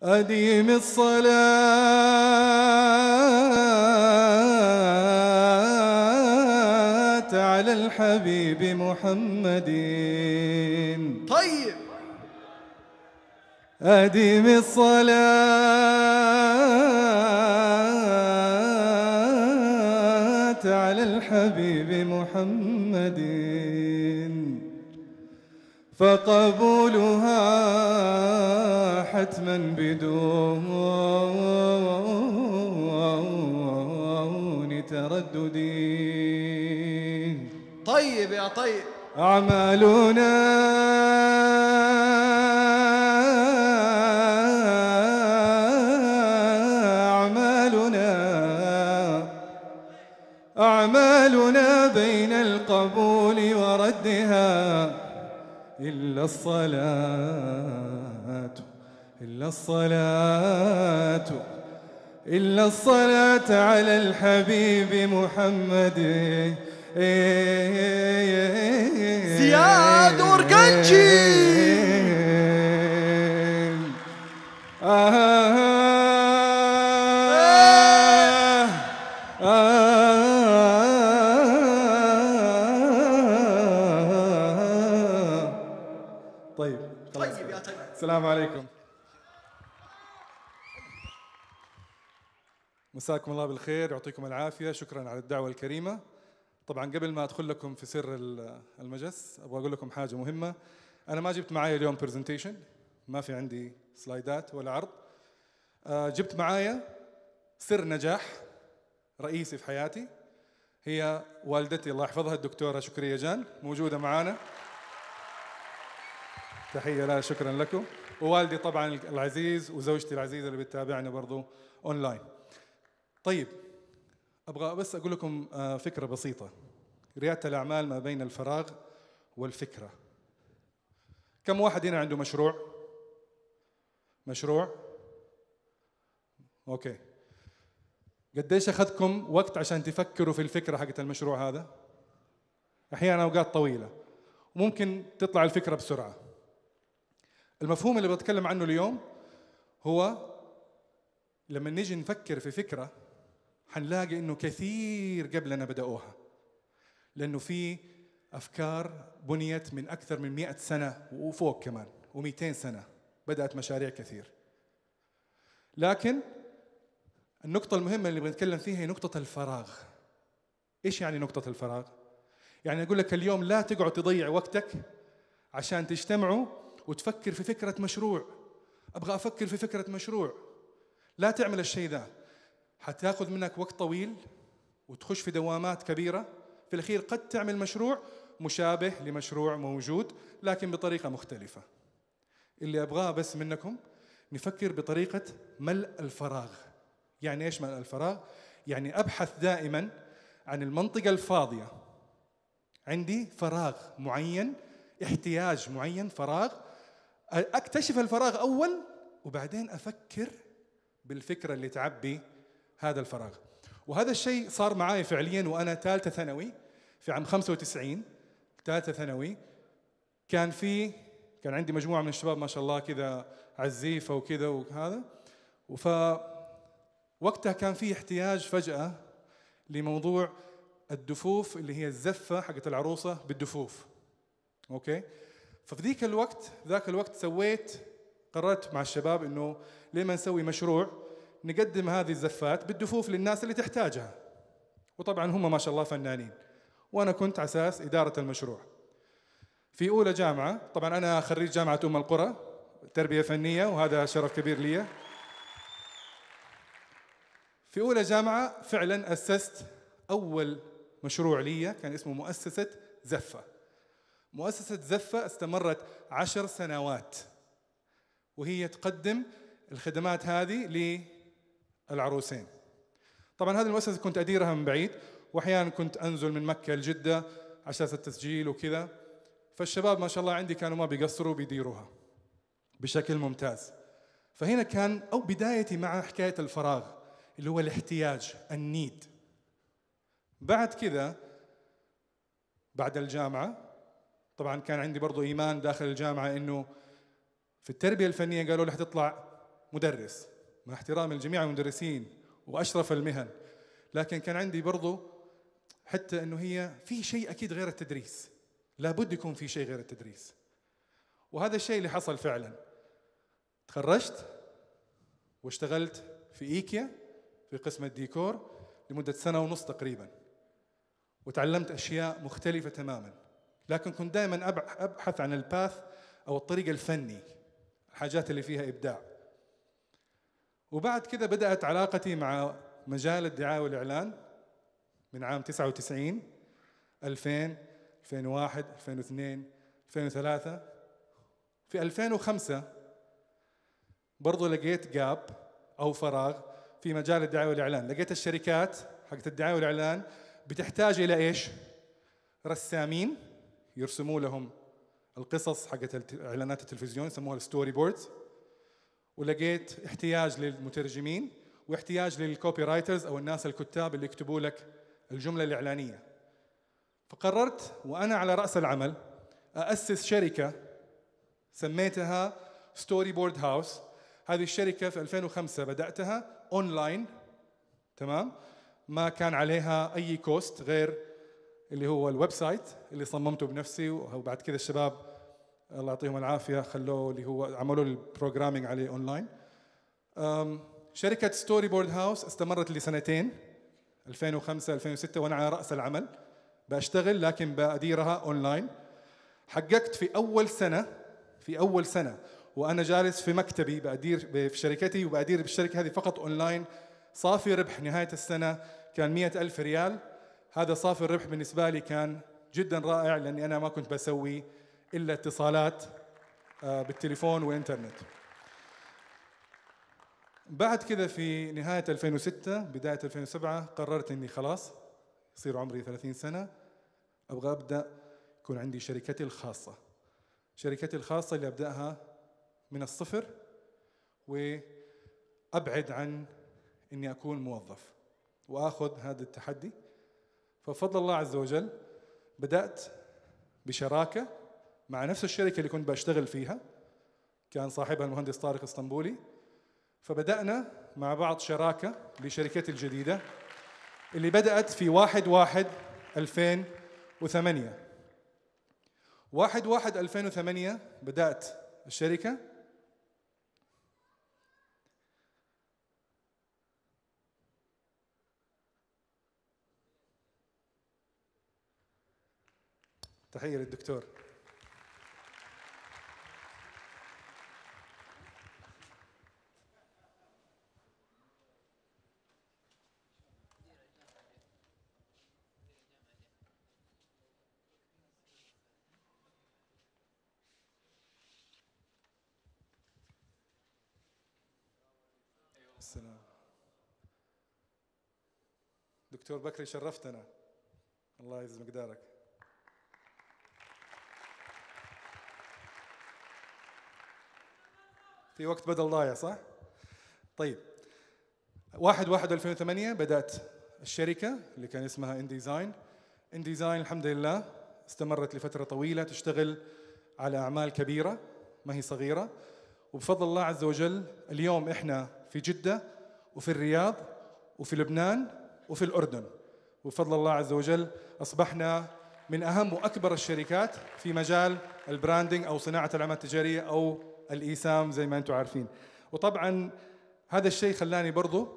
أديم الصلاة على الحبيب محمد. طيب أديم الصلاة على الحبيب محمد، فقبولها حتما بدون تردد. طيب يا طيب. أعمالنا أعمالنا بين القبول وردها، إلا الصلاة على الحبيب محمد. زياد أورجانجي. طيب طيب يا طيب. السلام عليكم، مساكم الله بالخير، يعطيكم العافية، شكرا على الدعوة الكريمة. طبعا قبل ما أدخل لكم في سر المجلس أبغى أقول لكم حاجة مهمة. أنا ما جبت معايا اليوم برزنتيشن، ما في عندي سلايدات ولا عرض. جبت معايا سر نجاح رئيسي في حياتي، هي والدتي الله يحفظها الدكتورة شكرية جان، موجودة معانا، تحية لها، شكرا لكم. ووالدي طبعا العزيز وزوجتي العزيزة اللي بتتابعنا برضو أونلاين. طيب أبغى بس أقول لكم فكرة بسيطة. ريادة الأعمال ما بين الفراغ والفكرة. كم واحد هنا عنده مشروع؟ أوكي. قديش أخذكم وقت عشان تفكروا في الفكرة حقت المشروع هذا؟ أحيانا أوقات طويلة، وممكن تطلع الفكرة بسرعة. المفهوم اللي بتكلم عنه اليوم هو لما نيجي نفكر في فكرة حنلاقي إنه كثير قبلنا بدأوها، لأنه في أفكار بنيت من أكثر من 100 سنة وفوق كمان و200 سنة، بدأت مشاريع كثير. لكن النقطة المهمة اللي بنتكلم فيها هي نقطة الفراغ. إيش يعني نقطة الفراغ؟ يعني أقول لك اليوم لا تقعد تضيع وقتك عشان تجتمعوا وتفكر في فكرة مشروع. أبغى أفكر في فكرة مشروع. لا تعمل الشيء ذا، حتاخذ منك وقت طويل وتخش في دوامات كبيرة. في الأخير قد تعمل مشروع مشابه لمشروع موجود لكن بطريقة مختلفة. اللي أبغاه بس منكم نفكر بطريقة ملء الفراغ. يعني إيش ملء الفراغ؟ يعني أبحث دائما عن المنطقة الفاضية. عندي فراغ معين، احتياج معين، فراغ، أكتشف الفراغ أول وبعدين أفكر بالفكرة اللي تعبي هذا الفراغ. وهذا الشيء صار معي فعليا وأنا ثالثة ثانوي في عام 95. ثالثة ثانوي كان عندي مجموعة من الشباب ما شاء الله كذا عزيفة وكذا وهذا، وقتها كان في احتياج فجأة لموضوع الدفوف اللي هي الزفة حقت العروسة بالدفوف. أوكي، ففي ذاك الوقت قررت مع الشباب إنه ليه ما نسوي مشروع نقدم هذه الزفات بالدفوف للناس اللي تحتاجها. وطبعا هم ما شاء الله فنانين، وأنا كنت على أساس إدارة المشروع. في أولى جامعة، طبعا أنا خريج جامعة أم القرى تربية فنية وهذا شرف كبير لي. في أولى جامعة فعلا أسست أول مشروع لي، كان اسمه مؤسسة زفة. مؤسسة زفة استمرت 10 سنوات وهي تقدم الخدمات هذه للعروسين. طبعا هذه المؤسسة كنت أديرها من بعيد، وأحيانا كنت أنزل من مكة لجدة عشان التسجيل وكذا. فالشباب ما شاء الله عندي كانوا ما بيقصروا بيديروها بشكل ممتاز. فهنا كان أو بدايتي مع حكاية الفراغ اللي هو الاحتياج، النيد. بعد كذا بعد الجامعة طبعا كان عندي برضو إيمان داخل الجامعة إنه في التربية الفنية قالوا لي حتطلع مدرس، مع احترامي لجميع المدرسين وأشرف المهن، لكن كان عندي برضو حتى أنه هي في شيء أكيد غير التدريس، لابد يكون في شيء غير التدريس. وهذا الشيء اللي حصل فعلا. تخرجت واشتغلت في إيكيا في قسم الديكور لمدة 1.5 سنة تقريبا، وتعلمت أشياء مختلفة تماما، لكن كنت دائما أبحث عن الباث أو الطريق الفني، الحاجات اللي فيها إبداع. وبعد كذا بدأت علاقتي مع مجال الدعاية والإعلان من عام 99 2000 2001 2002 2003. في 2005 برضو لقيت جاب أو فراغ في مجال الدعاية والإعلان. لقيت الشركات حقت الدعاية والإعلان بتحتاج إلى إيش؟ رسامين يرسموا لهم القصص حقت إعلانات التلفزيون، يسموها الستوري بوردز. ولقيت احتياج للمترجمين واحتياج للكوبي رايترز أو الناس الكتاب اللي يكتبوا لك الجملة الإعلانية. فقررت وأنا على رأس العمل أأسس شركة سميتها ستوري بورد هاوس. هذه الشركة في 2005 بدأتها أونلاين، تمام؟ ما كان عليها أي كوست غير اللي هو الويب سايت اللي صممته بنفسي، وبعد كذا الشباب الله يعطيهم العافية خلوه اللي هو عملوا البروجرامينج عليه أونلاين. شركة ستوري بورد هاوس استمرت لي 2 سنين 2005 2006 وأنا على رأس العمل بشتغل، لكن بأديرها أونلاين. حققت في أول سنة وأنا جالس في مكتبي بأدير في شركتي وبأدير بالشركة هذه فقط أونلاين، صافي ربح نهاية السنة كان 100,000 ريال. هذا صافي الربح بالنسبة لي كان جدا رائع، لأني أنا ما كنت بسوي إلا اتصالات بالتليفون والإنترنت. بعد كذا في نهاية 2006 بداية 2007 قررت إني خلاص يصير عمري 30 سنة، أبغى أبدأ يكون عندي شركتي الخاصة. شركتي الخاصة اللي أبدأها من الصفر وأبعد عن إني أكون موظف وآخذ هذا التحدي. فبفضل الله عز وجل بدأت بشراكة مع نفس الشركة اللي كنت بشتغل فيها، كان صاحبها المهندس طارق اسطنبولي. فبدأنا مع بعض شراكة لشركتي الجديدة اللي بدأت في 1/1/2008. 1/1/2008 بدأت الشركة. تحية للدكتور. السلام دكتور بكري، شرفتنا، الله يعز مقدارك. في وقت بدل ضايع صح؟ طيب 1/1/2008 بدأت الشركة اللي كان اسمها إنديزاين. إنديزاين الحمد لله استمرت لفترة طويلة تشتغل على أعمال كبيرة ما هي صغيرة، وبفضل الله عز وجل اليوم إحنا في جدة وفي الرياض وفي لبنان وفي الأردن، وبفضل الله عز وجل أصبحنا من أهم وأكبر الشركات في مجال البراندنج أو صناعة العلامات التجارية أو الإيسام زي ما أنتم عارفين. وطبعا هذا الشيء خلاني برضو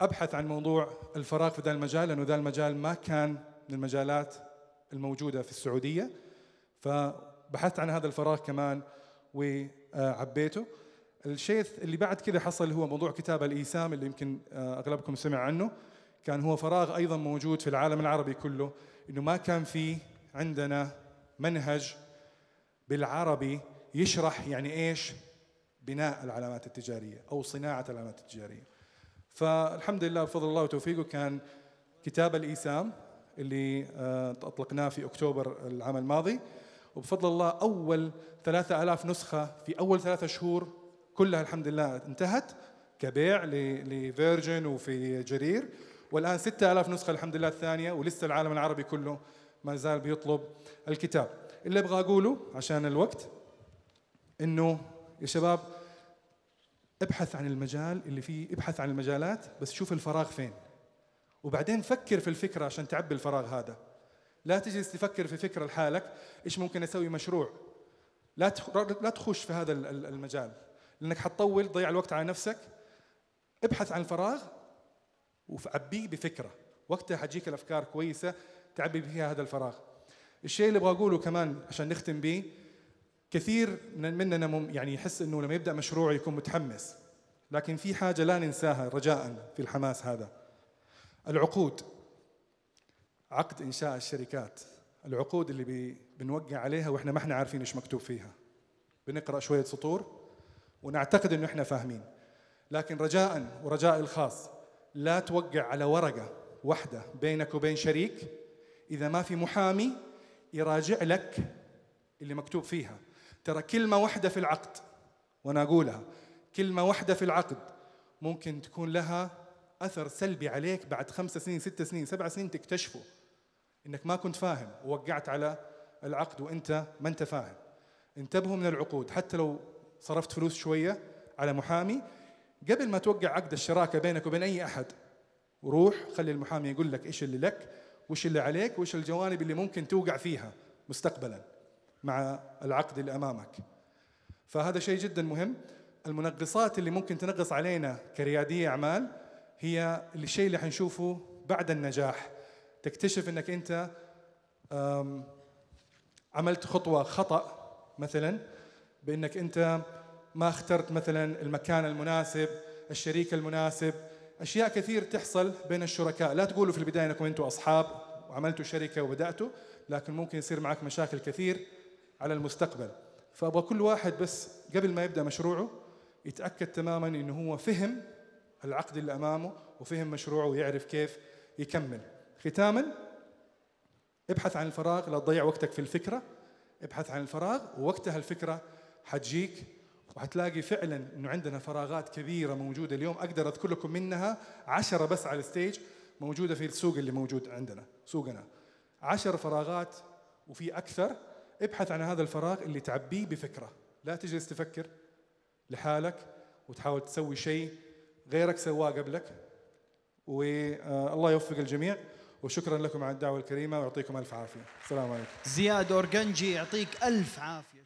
أبحث عن موضوع الفراغ في ذا المجال، لأنه ذا المجال ما كان من المجالات الموجودة في السعودية، فبحثت عن هذا الفراغ كمان وعبيته. الشيء اللي بعد كذا حصل هو موضوع كتاب الإيسام اللي يمكن أغلبكم سمع عنه. كان هو فراغ أيضا موجود في العالم العربي كله، إنه ما كان في عندنا منهج بالعربي يشرح يعني إيش بناء العلامات التجارية أو صناعة العلامات التجارية. فالحمد لله بفضل الله وتوفيقه كان كتاب الإيسام اللي أطلقناه في أكتوبر العام الماضي، وبفضل الله أول 3000 نسخة في أول 3 شهور كلها الحمد لله انتهت كبيع لفيرجن وفي جرير، والآن 6000 نسخة الحمد لله الثانية، ولسه العالم العربي كله ما زال بيطلب الكتاب. اللي أبغى أقوله عشان الوقت إنه يا شباب ابحث عن المجال اللي فيه، ابحث عن المجالات بس شوف الفراغ فين، وبعدين فكر في الفكرة عشان تعبي الفراغ هذا. لا تجلس تفكر في فكرة لحالك، إيش ممكن أسوي مشروع. لا تخش في هذا المجال لأنك حتطول، تضيع الوقت على نفسك. ابحث عن الفراغ وعبيه بفكرة، وقتها حتجيك الأفكار كويسة تعبي فيها هذا الفراغ. الشيء اللي أبغى أقوله كمان عشان نختم به، كثير مننا يعني يحس إنه لما يبدأ مشروع يكون متحمس، لكن في حاجة لا ننساها رجاءً في الحماس هذا: العقود. عقد إنشاء الشركات، العقود اللي بنوقع عليها وإحنا ما إحنا عارفين إيش مكتوب فيها. بنقرأ شوية سطور ونعتقد إنه إحنا فاهمين، لكن رجاءً ورجائي الخاص لا توقع على ورقة واحدة بينك وبين شريك إذا ما في محامي يراجع لك اللي مكتوب فيها. ترى كلمة واحدة في العقد، وأنا أقولها، كلمة واحدة في العقد ممكن تكون لها أثر سلبي عليك بعد 5 سنين 6 سنين 7 سنين تكتشفه إنك ما كنت فاهم ووقعت على العقد وإنت ما أنت فاهم. انتبهوا من العقود، حتى لو صرفت فلوس شوية على محامي قبل ما توقع عقد الشراكة بينك وبين أي أحد، وروح خلي المحامي يقول لك إيش اللي لك وإيش اللي عليك وإيش الجوانب اللي ممكن توقع فيها مستقبلا مع العقد اللي أمامك. فهذا شيء جدا مهم. المنغصات اللي ممكن تنغص علينا كريادي أعمال هي الشيء اللي حنشوفه بعد النجاح. تكتشف أنك أنت عملت خطوة خطأ، مثلا بأنك أنت ما اخترت مثلا المكان المناسب، الشريك المناسب. أشياء كثير تحصل بين الشركاء، لا تقولوا في البداية أنكم أنتم أصحاب وعملتوا شركة وبدأتوا، لكن ممكن يصير معك مشاكل كثير على المستقبل. فأبغى كل واحد بس قبل ما يبدأ مشروعه يتأكد تماماً إنه هو فهم العقد اللي أمامه وفهم مشروعه ويعرف كيف يكمل. ختاماً، ابحث عن الفراغ، لا تضيع وقتك في الفكرة، ابحث عن الفراغ ووقتها الفكرة حتجيك، وحتلاقي فعلاً إنه عندنا فراغات كبيرة موجودة اليوم. أقدر أذكر لكم منها 10 بس على الستيج موجودة في السوق اللي موجود عندنا، سوقنا 10 فراغات وفي أكثر. ابحث عن هذا الفراغ اللي تعبيه بفكرة، لا تجلس تفكر لحالك وتحاول تسوي شيء غيرك سواه قبلك. والله يوفق الجميع، وشكرا لكم على الدعوة الكريمة ويعطيكم ألف عافية. السلام عليكم. زياد أورجنجي يعطيك ألف عافية.